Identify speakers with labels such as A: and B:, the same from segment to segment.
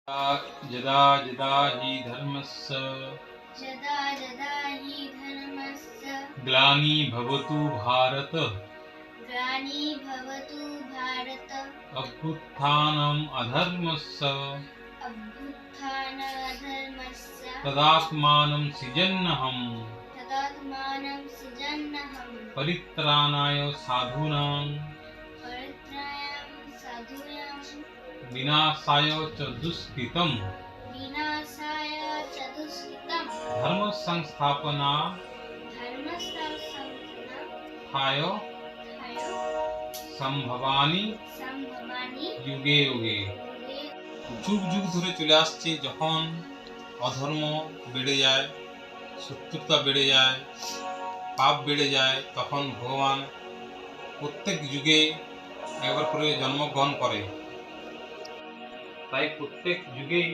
A: यदा यदा हि धर्मस्य ग्लानिर्भवतु भारत अभ्युत्थानम् अधर्मस्य तदात्मानं सृजन्नहम् परित्राणाय साधूनां विनाशाय च दुष्कृतम् धर्म संस्थापनार्थाय संभवानि युगे युगे। যুগ যুগ ধরে চলে আসছে, যখন অধর্ম বেড়ে যায়, শত্রুতা বেড়ে যায়, পাপ বেড়ে যায়, তখন ভগবান প্রত্যেক যুগে একবার করে জন্মগ্রহণ করে। তাই প্রত্যেক যুগেই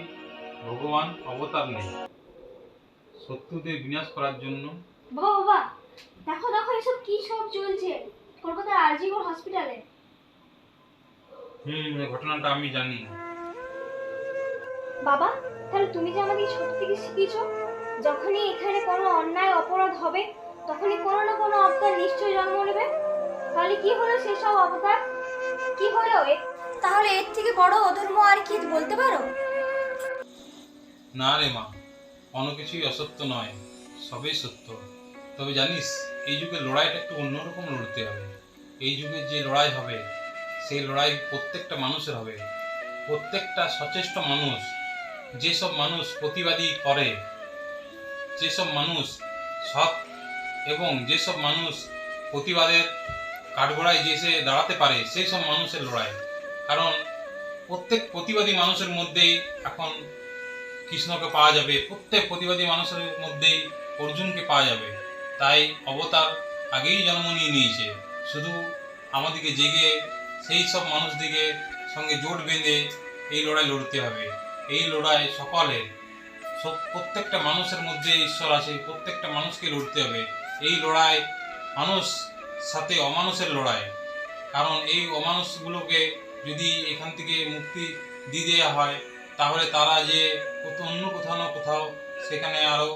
A: ভগবান অবতার নেই শত্রুদের বিনাশ করার জন্য।
B: বাবা দেখো দেখো এসব কি সব চলছে কলকাতার আরজিকর হসপিটালে।
A: এই ঘটনাটা আমি জানি।
B: বাবা তাহলে তুমি যে আমাকে ছোট থেকে শিখিয়েছো, যখনই এখানে কোনো অন্যায় অপরাধ হবে তখনই কোনো না কোনো অবতার নিশ্চয়ই জন্ম নেবে। তাহলে কি হলো সেসব অবতার? কি হলো? তাহলে এর থেকে বড় অধর্ম আর কি বলতে পারো?
A: না রে মা, কোনো কিছুই অসত্য নয়, সবই সত্য। তবে জানিস, এই যুগের লড়াইটা একটু অন্যরকম লড়তে হবে। এই যুগে যে লড়াই হবে, সেই লড়াই প্রত্যেকটা মানুষের হবে। প্রত্যেকটা সচেষ্ট মানুষ, যেসব মানুষ প্রতিবাদী করে, যেসব মানুষ সৎ এবং যেসব মানুষ প্রতিবাদের কাঠগড়ায় যে এসে দাঁড়াতে পারে, সেই সব মানুষের লড়াই। কারণ প্রত্যেক প্রতিবাদী মানুষের মধ্যেই এখন কৃষ্ণকে পাওয়া যাবে, প্রত্যেক প্রতিবাদী মানুষের মধ্যেই অর্জুনকে পাওয়া যাবে। তাই অবতার আগেই জন্ম নিয়েছে। শুধু আমাদেরকে জেগে সেই সব মানুষদিকে সঙ্গে জোট বেঁধে এই লড়াই লড়তে হবে। এই লড়াই সকলের, প্রত্যেকটা মানুষের মধ্যে ঈশ্বর আছে, প্রত্যেকটা মানুষকে লড়তে হবে। এই লড়াই মানুষ সাথে অমানুষের লড়াই। কারণ এই অমানুষগুলোকে যদি এখান থেকে মুক্তি দিয়ে দেওয়া হয়, তাহলে তারা যে অন্য কোথাও না কোথাও সেখানে আরও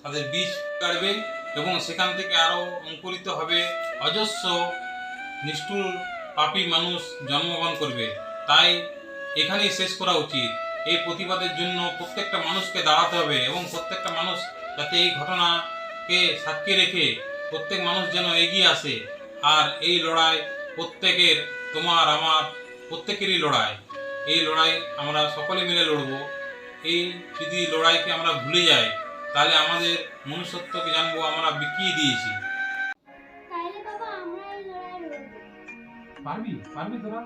A: তাদের বীজ কাটবে এবং সেখান থেকে আরও অঙ্কুরিত হবে অজস্র নিষ্ঠুর পাপী মানুষ জন্মগ্রহণ করবে। তাই এখানেই শেষ করা উচিত। এই প্রতিবাদের জন্য প্রত্যেকটা মানুষকে দাঁড়াতে হবে এবং প্রত্যেকটা মানুষ যাতে এই ঘটনাকে সাক্ষী রেখে প্রত্যেক মানুষ যেন এগিয়ে আসে। আর এই লড়াই প্রত্যেকের, তোমার আমার প্রত্যেকেরই লড়াই। এই লড়াই আমরা সকলে মিলে লড়ব। এই যদি লড়াইকে আমরা ভুলে যাই, তাহলে আমাদের মনুষ্যত্বকে জানবো আমরা বিকিয়ে দিয়েছি।
B: তাইলে বাবা আমরা এই লড়াই লড়ব।
A: পারবি তোরা?